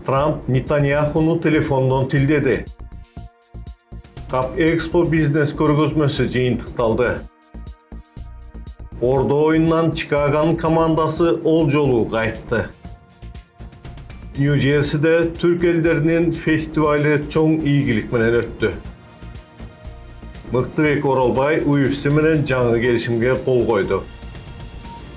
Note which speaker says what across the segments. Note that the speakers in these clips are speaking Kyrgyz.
Speaker 1: Trump Netanyahu'nu telefondan tildedi. Cap Expo biznes көргөзмөсү жыйынтыкталды. Orada oyundan Chicago'nun komandası ol jolu kayıttı. New Jersey'de Türk ellerinin festivali çoğun iyigilik menen öttü. Mıktыбек Oralbay UFC menen жаңы келишимге kol koydu.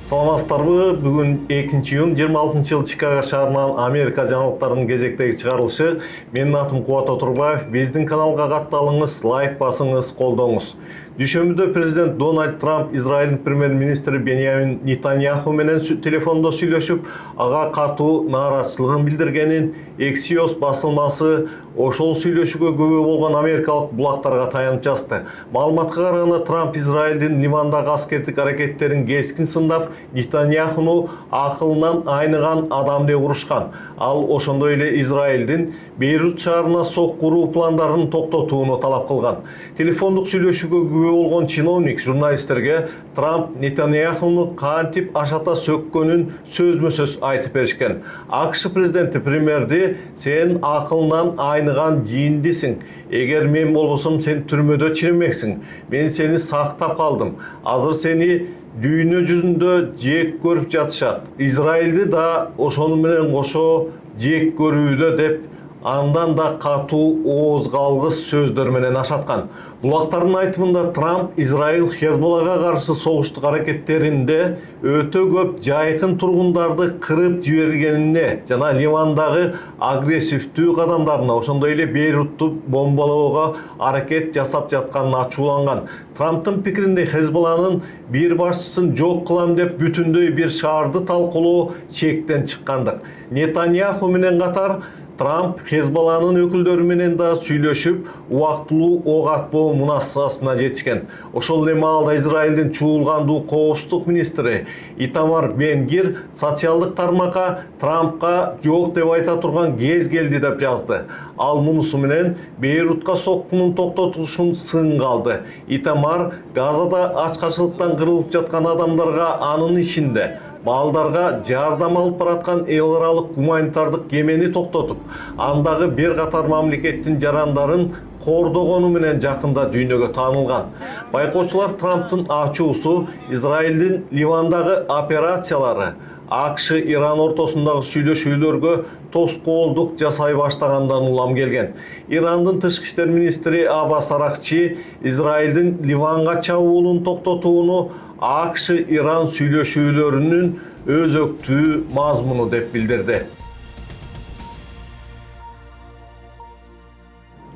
Speaker 1: Саламатсыздарбы? Бүгүн 2-iyun 26-yıl Chicago шаарынан Америка жаңылыктарынын кезектеги чыгарылышы. Менин атым Кубат Отурбаев. Биздин каналга катталыңыз, лайк басыңыз, колдоңуз. Дүйшөмбүдө президент Дональд Трамп Израилдин премьер-министри Беньямин Нетаньяху менен телефондо сүйлөшүп, ага катуу нааразычылыгын билдиргенин Axios басылмасы ошол сүйлөшүүгө күбө болгон америкалык булактарга таянып жазды. Маалыматка караганда Трамп Израилдин Ливандагы аскердик аракеттерин кескин сындап, Нетаньяхуну акылынан айныган адам деп урушкан. Ал ошондой эле Израилдин Бейрут шаарына сок куруу пландарын токтотууну талап кылган. Телефондук сүйлөшүүгө күбө болгон чиновник журналисттерге Трамп Нетаньяхуну кантип ашата сөккөнүн сөзмө-сөз айтып беришкен. АКШ президенти премьерди "Сен акылынан айныган жийиндисиң. Эгер мен болбосом сен түрмөдө чиренмексиң. Мен сени сактап калдым. Азыр сени дүйнө жүзүндө жек көрүп жатышат. Израилди да ошону менен кошо жек көрүүдө" деп андан да катуу ооз калгыс сөздөр менен ашаткан. Булактардын айтымында Трамп Израил Хезболлага каршы согуштук аракеттеринде өтө көп жайкын тургундарды кырып жибергенине жана Ливандагы агрессивдүү кадамдарына, ошондой эле Бейрутту бомбалоого аракет жасап жатканына ачууланган. Трамптын пикиринде Хезболланын бир башчысын жок кылам деп бүтүндөй бир шаарды талкуулоо чектен чыккандык. Нетаньяху менен катар Трамп Хезболланын өкүлдөрү менен да сүйлөшүп, убактылуу ок атпоо мунасабасына жетишкен. Ошол эле маалда Израилдин чуулгандуу коопсуздук министри Итамар Бен-Гвир социалдык тармакка Трампка жок деп айта турган кез келди деп жазды. Ал мунусу менен Бейрутка соккунун токтотулушун сынга алды. Итамар Газада ачкачылыктан кырылып жаткан адамдарга, анын ичинде балдарга жардам алып бараткан эл аралык гуманитардык кемени токтотуп, андагы бир катар мамлекеттин жарандарын кордогону менен жакында дүйнөгө таанылган. Байкоочулар Трамптын ачуусу Израилдин Ливандагы операциялары АКШ Иран ортосундагы сүйлөшүүлөргө тоскоолдук жасай баштагандан улам келген. Ирандын тышкы иштер министри Аббас Аракчи Израилдин Ливанга чабуулун токтотууну АКШ Иран сүйлөшүүлөрүнүн өзөктүү мазмуну деп билдирди.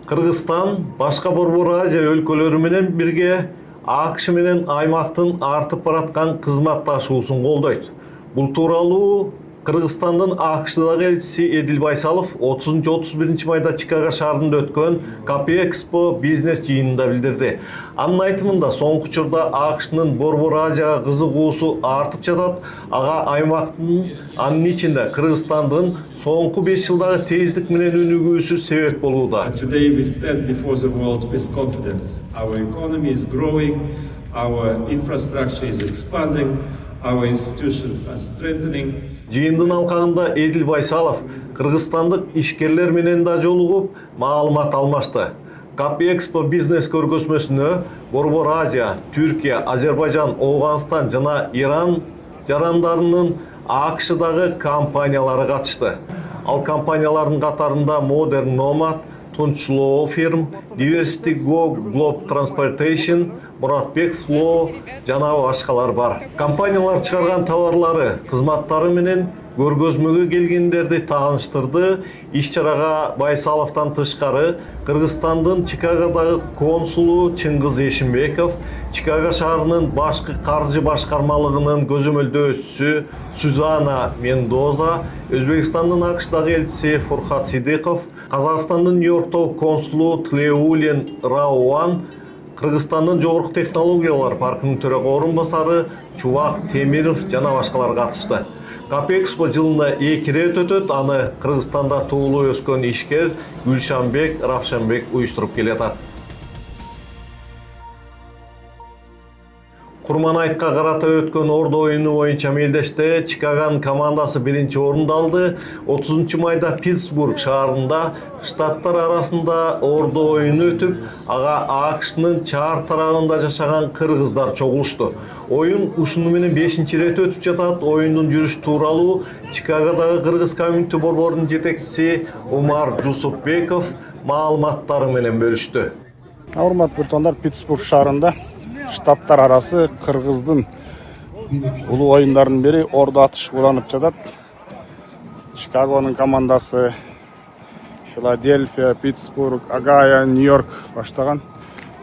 Speaker 1: Кыргызстан башка Борбор Азия өлкөлөрү менен бирге АКШ менен аймактын артып бараткан кызматташуусун колдойт. Бул тууралуу Кыргызстандын АКШдагы элчиси Эдил Байсалов 30-31 майда Чикаго шаарында өткөн Cap Expo бизнес жыйынында билдирди. Анын айтымында соңку учурда АКШнын Борбор Азияга кызыгуусу артып жатат. Ага аймактын, анын ичинде Кыргызстандын соңку 5 жылдагы тездик менен өнүгүүсү себеп болууда.
Speaker 2: Today we stand before the world with confidence. Our economy is growing, our infrastructure is expanding, our institutions are strengthening.
Speaker 1: Жыйындын алкагында Эдил Байсалов кыргызстандык ишкерлер менен да жолугуп, маалымат алмашты. Cap Expo бизнес көргөзмөсүнө Борбор Азия, Түркия, Азербайжан, Ооганстан жана Иран жарандарынын АКШдагы компаниялары катышты. Ал компаниялардын катарында Modern Nomad, Tunç Law Firm, Diversity Go Globe Transportation, Muratbek Flow жана башкалар бар. Компаниялар чыгарган товарлары, кызматтары менен көргөзмөгө келгендерди тааныштырды. Иш-чарага Байсаловдон тышкары Кыргызстандын Чикагодагы консулу Чыңгыз Эшимбеков, Чикаго шаарынын башкы каржы башкармалыгынын көзөмөлдөөчүсү Сюзанна Мендоза, Өзбекстандын АКШдагы элчиси Фуркат Сидиков, Казакстандын Нью-Йорктогу консулу Тлеулин Рауан, Кыргызстандын Жогорку технологиялар паркынын төрагы орун басары Чубак Темиров жана башкалар катышты. Cap Expo жылына 2 рет өтөт. Аны Кыргызстанда туулуу өскөн ишкер Гүлшанбек Равшанбек уюштуруп келатат. Курман Айтка карата өткөн ордо оюну боюнча мелдеште Чикаган командасы 1-орунду алды. 30 майда Питтсбург шаарында штаттар арасында ордо оюну өтүп, ага АКШнын чаар тарабында жашаган кыргыздар чогулушту. Оюн ушуну менен 5-рет өтүп жатат. Оюндун жүрүш тууралуу Чикагодагы кыргыз комьюнити борборунун жетекчиси Умар Жусупбеков маалыматтары менен бөлүштү.
Speaker 3: Урматтуу туугандар, Питтсбург шаарында штаттар арасы кыргыздын улуу оюндарынын бири ордо атыш уланып жатат. Чикагонун командасы Филадельфия, Питтсбург, Огайо, Нью-Йорк баштаган.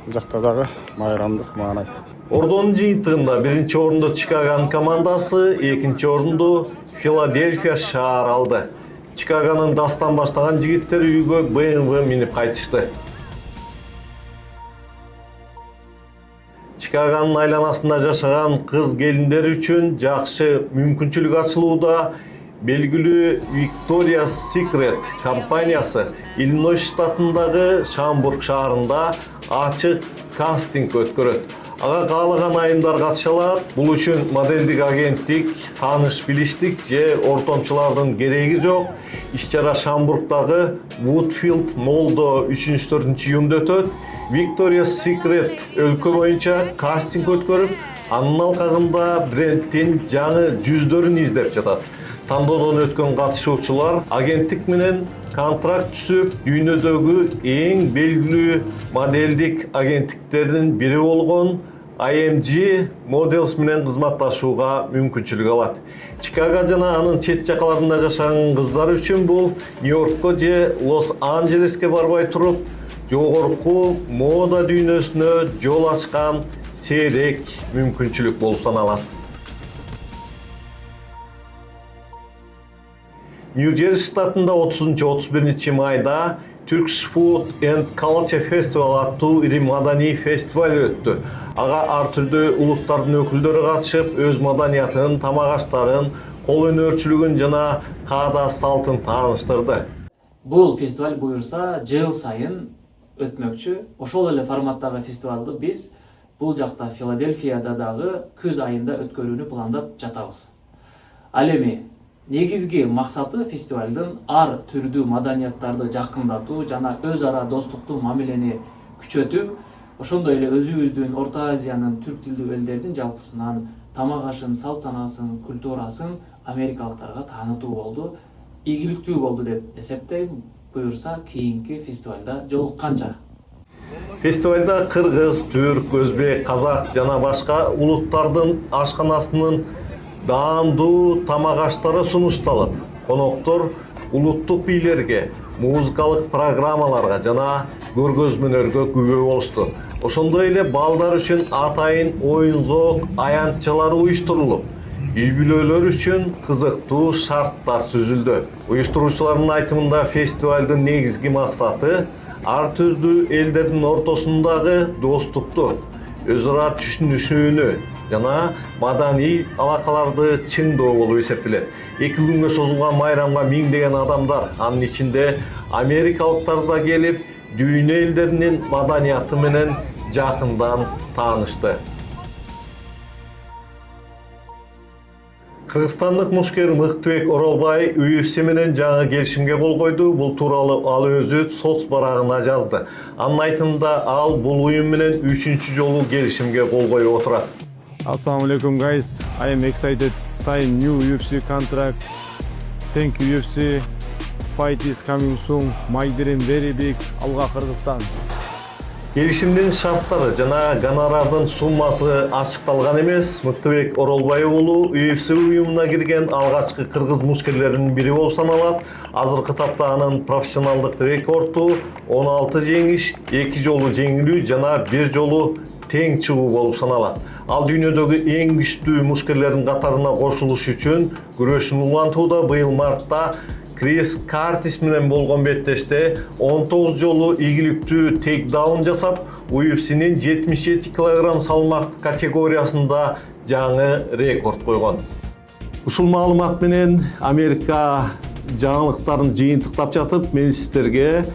Speaker 3: Бул жакта дагы майрамдык маанай.
Speaker 1: Ордонун жыйынтыгында 1-орунду Чикаган командасы, 2-орунду Филадельфия шаар алды. Чикагонун дастан баштаган жигиттер үйгө BMW минип кайтышты. Чикагонун айланасында жашаган кыз келиндер үчүн жакшы мүмкүнчүлүк ачылууда. Белгилүү Victoria's Secret компаниясы Иллинойс штатындагы Шамбург шаарында ачык кастинг өткөрөт. Ага каалаган айымдар катыша алат. Бул үчүн модельдик агенттик, тааныш билиштик же ортомчулардын кереги жок. Иш-чара Шамбургдагы Woodfield Mall'да 3-4 июнда өтөт. Victoria's Secret өлкө боюнча кастинг өткөрүп, анын алкагында брендтин жаңы жүздөрүн издеп жатат. Тандоодон өткөн катышуучулар агенттик менен контракт түзүп, дүйнөдөгү эң белгилүү модельдик агенттиктердин бири болгон IMG Models менен кызматташууга мүмкүнчүлүк алат. Чикаго жана анын чет жакаларында жашаган кыздар үчүн бул Нью-Йоркко же Лос-Анджелеске барбай туруп, жогорку мода дүйнөсүнө жол ачкан сейрек мүмкүнчүлүк болуп саналат. Нью-Джерси штатында 30-31 майда Turkish Food and Culture Festival аттуу ири маданий фестиваль өттү. Ага ар түрдүү улуттардын өкүлдөрү катышып, өз маданиятын, тамак аштарын, кол өнөрчүлүгүн жана каада салтын тааныштырды.
Speaker 4: Бул фестиваль буюрса жыл сайын өтмөкчү. Ошол эле форматтагы фестивалды биз бул жакта Филадельфияда дагы күз айында өткөрүүнү пландап жатабыз. Ал эми негизги максаты фестивалдын ар түрдүү маданияттарды жакындатуу жана өз ара достуктуу мамилени күчөтүү, ошондой эле өзүбүздүн Орто Азиянын түрк тилдүү элдердин жалпысынан тамак ашын, салт санаасын, культурасын америкалыктарга таанытуу болду. Ийгиликтүү болду деп эсептейм. Буюрса кийинки фестивалда жолукканча.
Speaker 1: Фестивалда кыргыз, түрк, өзбек, казак жана башка улуттардын ашканасынын даамдуу тамак аштары сунушталып, коноктор улуттук бийлерге, музыкалык программаларга жана көргөзмөлөргө күбө болушту. Ошондой эле балдар үчүн атайын оюн-зоок аянтчалары уюштурулуп, үй-бүлөлөр үчүн кызыктуу шарттар түзүлдү. Уюштуруучулардын айтымында фестивалдын негизги максаты ар түрдүү элдердин ортосундагы достукту, өз ара түшүнүшүүнү жана маданий алакаларды чыңдоо болуп эсептелет. 2 күнгө созулган майрамга миңдеген адамдар, анын ичинде америкалыктар да келип, дүйнө элдеринин маданияты менен жакындан таанышты. Кыргызстандык мушкер Мыктыбек Оролбай UFC менен жаңы келишимге кол койду. Бул тууралуу ал өзү соц барагына жазды. Анын айтымында ал бул уюм менен 3-чү жолу келишимге кол коюп отурат.
Speaker 5: Assalamu alaikum guys, I am excited to sign new UFC contract. Thank you UFC, fight is coming soon, my dream very big, Алга Кыргызстан.
Speaker 1: Келишимдин шарттары жана гонорардын суммасы ачыкталган эмес. Мыктыбек Оролбай уулу UFC уюмуна кирген алгачкы кыргыз мушкерлеринин бири болуп саналат. Азыркы тапта анын профессионалдык рекорду 16 жеңиш, 2 жолу жеңилүү жана 1 жолу тең чыгуу болуп саналат. Ал дүйнөдөгү эң күчтүү мушкерлердин катарына кошулуш үчүн күрөшүн улантууда. Быйыл мартта Крис Картис менен болгон беттеште 19 жолу ийгиликтүү тейкдаун жасап, UFC'нин 77 кг салмак категориясында жаңы рекорд койгон. Ушул маалымат менен Америка жаңылыктарын жыйынтыктап жатып, мен сиздерге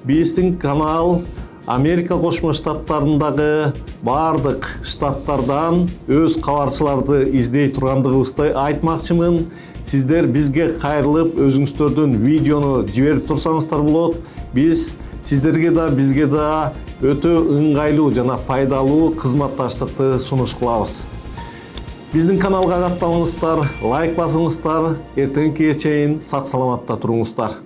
Speaker 1: биздин канал Америка Кошмо Штаттарындагы бардык штаттардан өз кабарчыларды издей тургандыгыбызды айтмакчымын. Сиздер бизге кайрылып өзүңүздөрдүн видеону жиберип турсаңыздар болот. Биз сиздерге да бизге да өтө ыңгайлуу жана пайдалуу кызматташтыкты сунуш кылабыз. Биздин каналга катталыңыздар, лайк басыңыздар, эртеңки чейин сак саламатта туруңуздар.